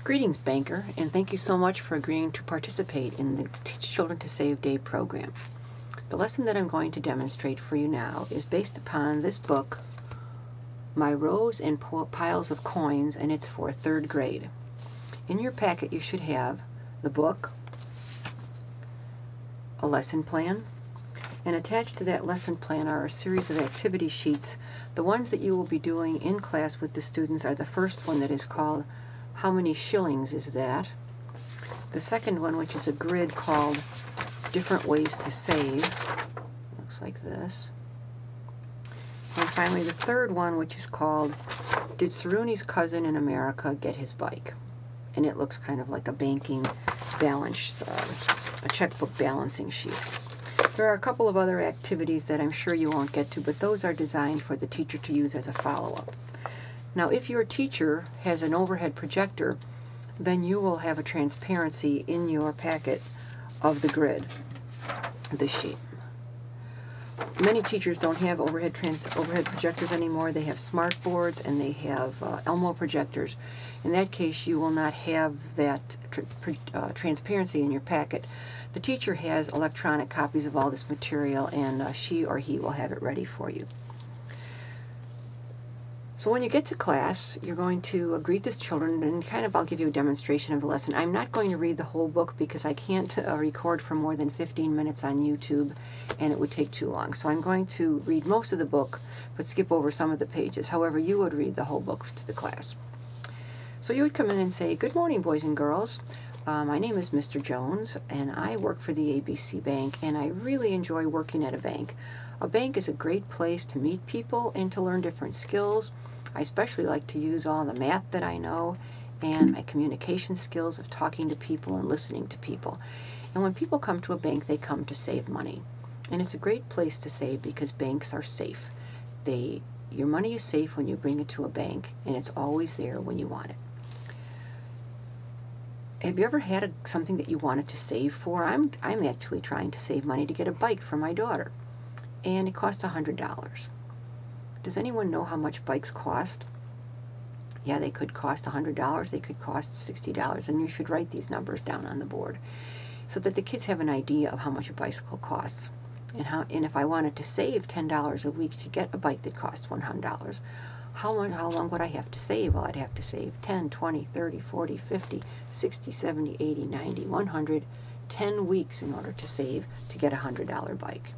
Greetings, banker, and thank you so much for agreeing to participate in the Teach Children to Save Day program. The lesson that I'm going to demonstrate for you now is based upon this book, My Rows and Piles of Coins, and it's for 3rd grade. In your packet you should have the book, a lesson plan, and attached to that lesson plan are a series of activity sheets. The ones that you will be doing in class with the students are the first one that is called How Many Shillings Is That? The second one, which is a grid called Different Ways to Save, looks like this. And finally the third one, which is called Did Saruni's Cousin in America Get His Bike? And it looks kind of like a banking balance, a checkbook balancing sheet. There are a couple of other activities that I'm sure you won't get to, but those are designed for the teacher to use as a follow-up. Now, if your teacher has an overhead projector, then you will have a transparency in your packet of the grid, the sheet. Many teachers don't have overhead projectors anymore. They have smart boards and they have Elmo projectors. In that case, you will not have that transparency in your packet. The teacher has electronic copies of all this material, and she or he will have it ready for you. So when you get to class, you're going to greet the children, and I'll give you a demonstration of the lesson. I'm not going to read the whole book because I can't record for more than 15 minutes on YouTube, and it would take too long. So I'm going to read most of the book, but skip over some of the pages. However, you would read the whole book to the class. So you would come in and say, "Good morning, boys and girls. My name is Mr. Jones, and I work for the ABC Bank, and I really enjoy working at a bank. A bank is a great place to meet people and to learn different skills. I especially like to use all the math that I know and my communication skills of talking to people and listening to people. And when people come to a bank, they come to save money. And it's a great place to save because banks are safe. Your money is safe when you bring it to a bank, and it's always there when you want it. Have you ever had something that you wanted to save for? I'm actually trying to save money to get a bike for my daughter, and it costs $100. Does anyone know how much bikes cost? Yeah, they could cost $100, they could cost $60, and you should write these numbers down on the board so that the kids have an idea of how much a bicycle costs. And if I wanted to save $10 a week to get a bike that costs $100, how long would I have to save? Well, I'd have to save 10, 20, 30, 40, 50, 60, 70, 80, 90, 100, 10 weeks in order to save to get a $100 bike.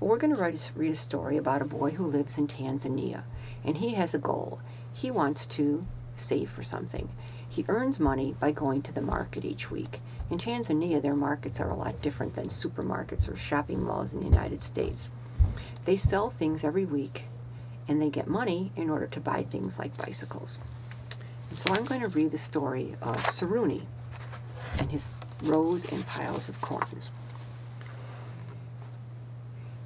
Well, we're going to read a story about a boy who lives in Tanzania, and he has a goal. He wants to save for something. He earns money by going to the market each week. In Tanzania, their markets are a lot different than supermarkets or shopping malls in the United States. They sell things every week, and they get money in order to buy things like bicycles. And so I'm going to read the story of Saruni and his rows and piles of coins.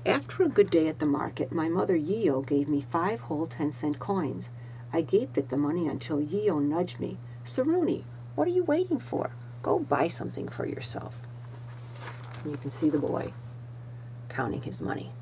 After a good day at the market, my mother Yio gave me 5 whole 10-cent coins. I gaped at the money until Yio nudged me. "Saruni, what are you waiting for? Go buy something for yourself." And you can see the boy counting his money.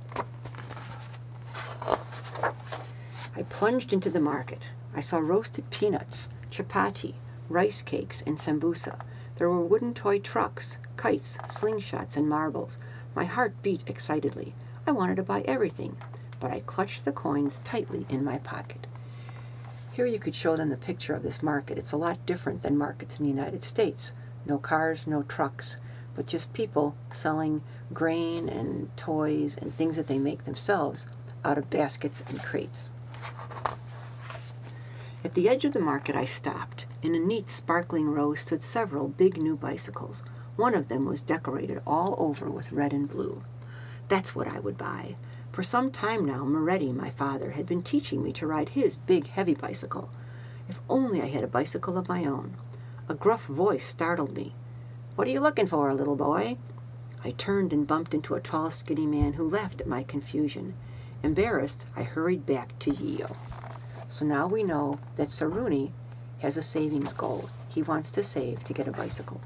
I plunged into the market. I saw roasted peanuts, chapati, rice cakes, and sambusa. There were wooden toy trucks, kites, slingshots, and marbles. My heart beat excitedly. I wanted to buy everything, but I clutched the coins tightly in my pocket. Here you could show them the picture of this market. It's a lot different than markets in the United States. No cars, no trucks, but just people selling grain and toys and things that they make themselves out of baskets and crates. At the edge of the market I stopped. In a neat, sparkling row stood several big new bicycles. One of them was decorated all over with red and blue. That's what I would buy. For some time now, Moretti, my father, had been teaching me to ride his big, heavy bicycle. If only I had a bicycle of my own. A gruff voice startled me. "What are you looking for, little boy?" I turned and bumped into a tall, skinny man who laughed at my confusion. Embarrassed, I hurried back to Yio. So now we know that Saruni has a savings goal. He wants to save to get a bicycle.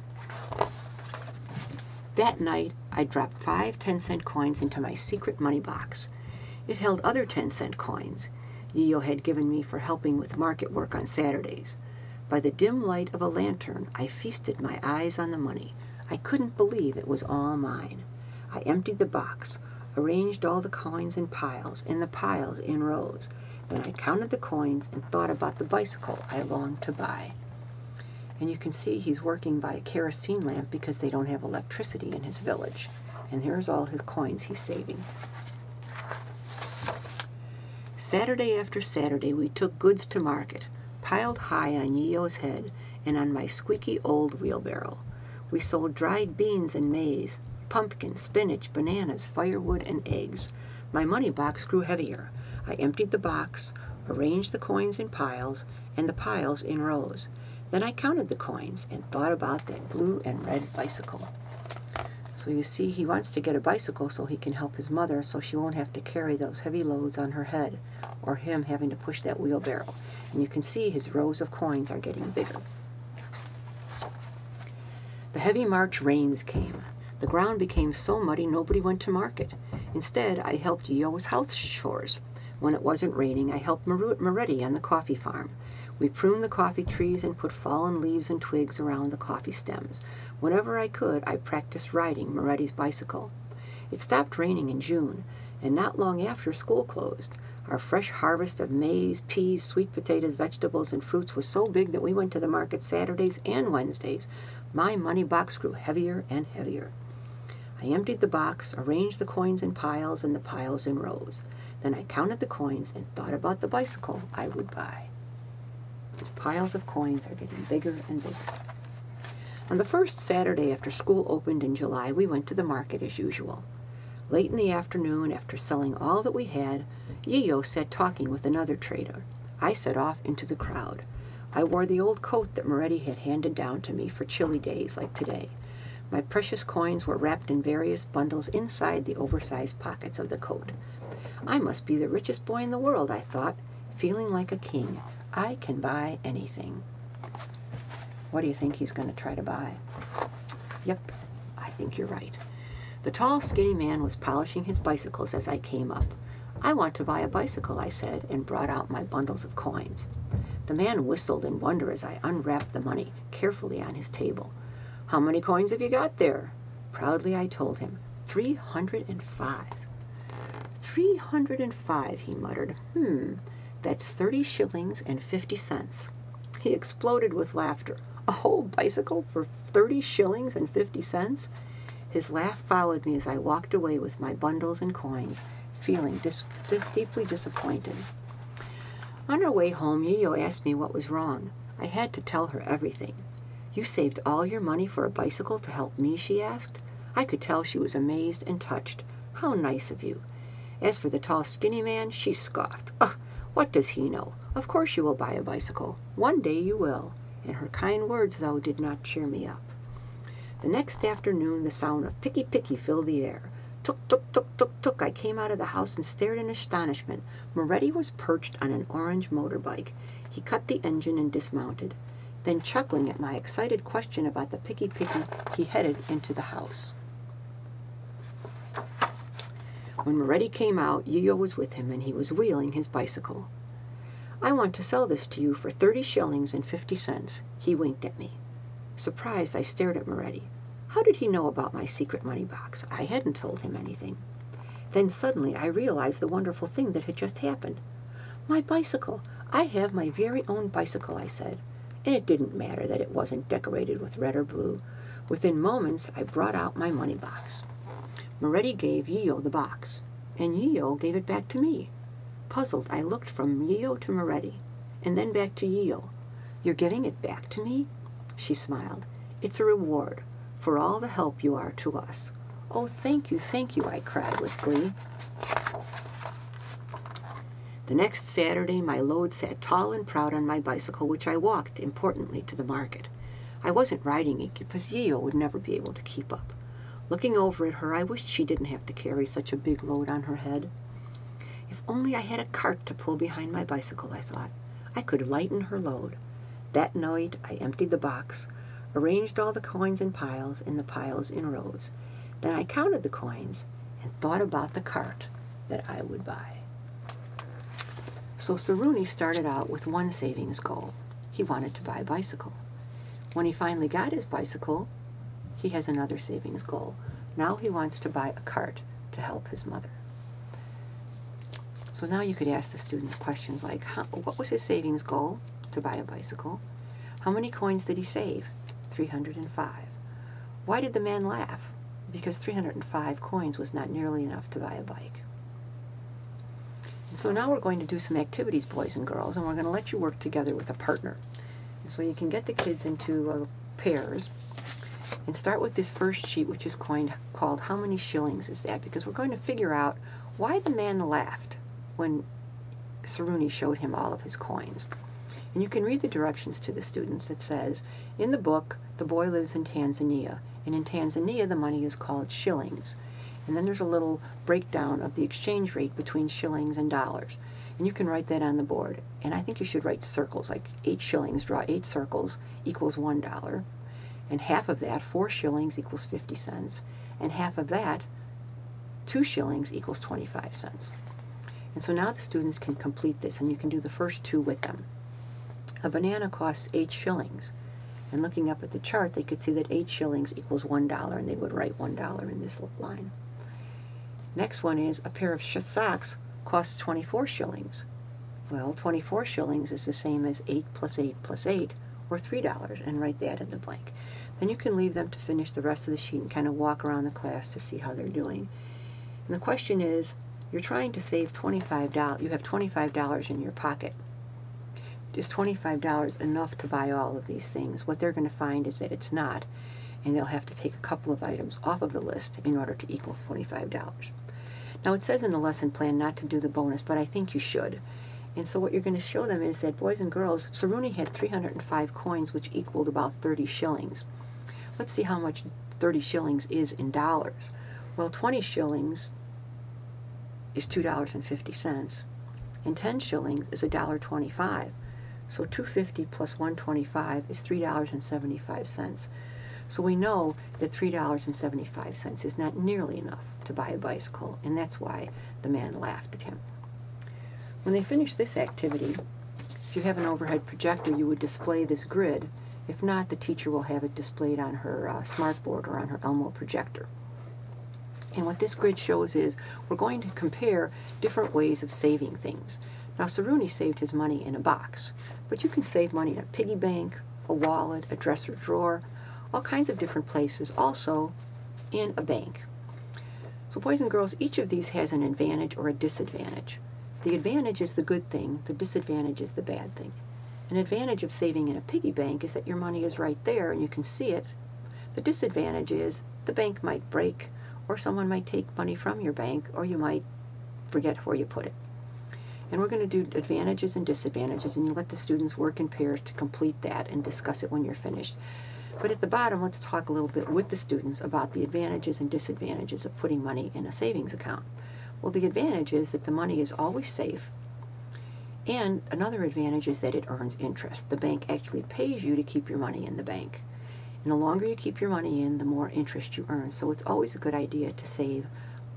That night, I dropped 5 10-cent coins into my secret money box. It held other 10-cent coins Yio had given me for helping with market work on Saturdays. By the dim light of a lantern, I feasted my eyes on the money. I couldn't believe it was all mine. I emptied the box, arranged all the coins in piles, and the piles in rows. Then I counted the coins and thought about the bicycle I longed to buy. And you can see he's working by a kerosene lamp because they don't have electricity in his village. And here's all his coins he's saving. Saturday after Saturday, we took goods to market, piled high on Yi-Yo's head and on my squeaky old wheelbarrow. We sold dried beans and maize, pumpkin, spinach, bananas, firewood, and eggs. My money box grew heavier. I emptied the box, arranged the coins in piles, and the piles in rows. Then I counted the coins and thought about that blue and red bicycle. So you see, he wants to get a bicycle so he can help his mother so she won't have to carry those heavy loads on her head, or him having to push that wheelbarrow. And you can see his rows of coins are getting bigger. The heavy March rains came. The ground became so muddy nobody went to market. Instead, I helped Yi-Yo's house chores. When it wasn't raining, I helped Moretti on the coffee farm. We pruned the coffee trees and put fallen leaves and twigs around the coffee stems. Whenever I could, I practiced riding Moretti's bicycle. It stopped raining in June, and not long after school closed. Our fresh harvest of maize, peas, sweet potatoes, vegetables, and fruits was so big that we went to the market Saturdays and Wednesdays. My money box grew heavier and heavier. I emptied the box, arranged the coins in piles and the piles in rows. Then I counted the coins and thought about the bicycle I would buy. These piles of coins are getting bigger and bigger. On the first Saturday after school opened in July, we went to the market as usual. Late in the afternoon, after selling all that we had, Yi-Yo sat talking with another trader. I set off into the crowd. I wore the old coat that Moretti had handed down to me for chilly days like today. My precious coins were wrapped in various bundles inside the oversized pockets of the coat. I must be the richest boy in the world, I thought, feeling like a king. I can buy anything. What do you think he's going to try to buy? Yep, I think you're right. The tall, skinny man was polishing his bicycles as I came up. I want to buy a bicycle, I said, and brought out my bundles of coins. The man whistled in wonder as I unwrapped the money carefully on his table. How many coins have you got there? Proudly I told him, 305. 305, he muttered. That's 30 shillings and 50 cents. He exploded with laughter. A whole bicycle for 30 shillings and 50 cents? His laugh followed me as I walked away with my bundles and coins, feeling deeply disappointed. On our way home, Yi-Yo asked me what was wrong. I had to tell her everything. You saved all your money for a bicycle to help me, she asked. I could tell she was amazed and touched. How nice of you. As for the tall, skinny man, she scoffed. Ugh, what does he know? Of course you will buy a bicycle. One day you will. And her kind words, though, did not cheer me up. The next afternoon, the sound of picky-picky filled the air. Tuk, tuk, tuk, tuk, tuk. I came out of the house and stared in astonishment. Moretti was perched on an orange motorbike. He cut the engine and dismounted. Then, chuckling at my excited question about the picky-picky, he headed into the house. When Moretti came out, Yi-Yo was with him, and he was wheeling his bicycle. I want to sell this to you for 30 shillings and 50 cents. He winked at me. Surprised, I stared at Moretti. How did he know about my secret money box? I hadn't told him anything. Then suddenly I realized the wonderful thing that had just happened. My bicycle! I have my very own bicycle, I said. And it didn't matter that it wasn't decorated with red or blue. Within moments, I brought out my money box. Moretti gave Yi-Yo the box, and Yi-Yo gave it back to me. Puzzled, I looked from Yi-Yo to Moretti, and then back to Yi-Yo. You're giving it back to me? She smiled. It's a reward for all the help you are to us. Oh, thank you, I cried with glee. The next Saturday, my load sat tall and proud on my bicycle, which I walked importantly to the market. I wasn't riding it because Yi-Yo would never be able to keep up. Looking over at her, I wished she didn't have to carry such a big load on her head. If only I had a cart to pull behind my bicycle, I thought. I could lighten her load. That night, I emptied the box, arranged all the coins in piles and the piles in rows. Then I counted the coins and thought about the cart that I would buy. So Saruni started out with one savings goal. he wanted to buy a bicycle. When he finally got his bicycle, he has another savings goal. Now he wants to buy a cart to help his mother. So now you could ask the students questions like, what was his savings goal? To buy a bicycle. How many coins did he save? 305. Why did the man laugh? Because 305 coins was not nearly enough to buy a bike. And so now we're going to do some activities, boys and girls, and we're going to let you work together with a partner. And so you can get the kids into pairs and start with this first sheet, which is called How Many Shillings Is That? Because we're going to figure out why the man laughed when Saruni showed him all of his coins. And you can read the directions to the students. It says, in the book, the boy lives in Tanzania, and in Tanzania the money is called shillings. And then there's a little breakdown of the exchange rate between shillings and dollars. And you can write that on the board. And I think you should write circles, like 8 shillings, draw 8 circles, equals $1. And half of that, 4 shillings, equals 50 cents. And half of that, 2 shillings, equals 25 cents. And so now the students can complete this, and you can do the first 2 with them. A banana costs 8 shillings. And looking up at the chart, they could see that 8 shillings equals $1, and they would write $1 in this line. Next one is a pair of socks costs 24 shillings. Well, 24 shillings is the same as 8 plus 8 plus 8, or $3, and write that in the blank. Then you can leave them to finish the rest of the sheet and kind of walk around the class to see how they're doing. And the question is, you're trying to save $25. You have $25 in your pocket. Is $25 enough to buy all of these things? What they're going to find is that it's not, and they'll have to take a couple of items off of the list in order to equal $25. Now it says in the lesson plan not to do the bonus, but I think you should. And so what you're going to show them is that, boys and girls, Saruni had 305 coins, which equaled about 30 shillings. Let's see how much 30 shillings is in dollars. Well, 20 shillings is $2.50, and 10 shillings is $1.25. So 250 plus 125 is $3.75. So we know that $3.75 is not nearly enough to buy a bicycle, and that's why the man laughed at him. When they finish this activity, if you have an overhead projector, you would display this grid. If not, the teacher will have it displayed on her smartboard or on her Elmo projector. And what this grid shows is we're going to compare different ways of saving things. Now, Saruni saved his money in a box, but you can save money in a piggy bank, a wallet, a dresser drawer, all kinds of different places, also in a bank. So boys and girls, each of these has an advantage or a disadvantage. The advantage is the good thing, the disadvantage is the bad thing. An advantage of saving in a piggy bank is that your money is right there and you can see it. The disadvantage is the bank might break, or someone might take money from your bank, or you might forget where you put it. And we're going to do advantages and disadvantages, and you let the students work in pairs to complete that and discuss it when you're finished. But at the bottom, let's talk a little bit with the students about the advantages and disadvantages of putting money in a savings account. Well, the advantage is that the money is always safe, and another advantage is that it earns interest. The bank actually pays you to keep your money in the bank. And the longer you keep your money in, the more interest you earn. So it's always a good idea to save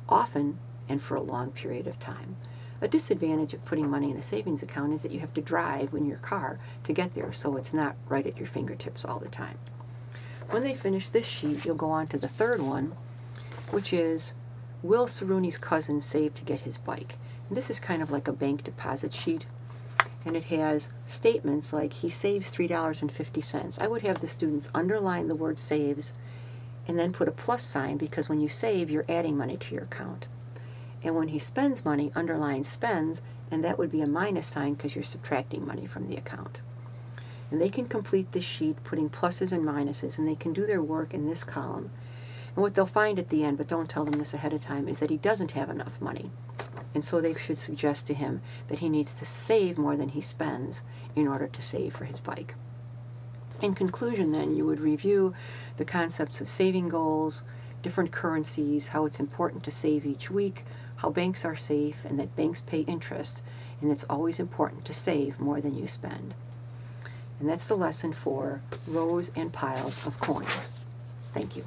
often and for a long period of time. A disadvantage of putting money in a savings account is that you have to drive in your car to get there, so it's not right at your fingertips all the time. When they finish this sheet, you'll go on to the third one, which is, will Saruni's cousin save to get his bike? And this is kind of like a bank deposit sheet, and it has statements like he saves $3.50. I would have the students underline the word saves and then put a plus sign, because when you save, you're adding money to your account. And when he spends money, underline spends, and that would be a minus sign because you're subtracting money from the account. And they can complete this sheet putting pluses and minuses, and they can do their work in this column. And what they'll find at the end, but don't tell them this ahead of time, is that he doesn't have enough money. And so they should suggest to him that he needs to save more than he spends in order to save for his bike. In conclusion, then, you would review the concepts of saving goals, different currencies, how it's important to save each week, how banks are safe, and that banks pay interest, and it's always important to save more than you spend. And that's the lesson for rows and piles of coins. Thank you.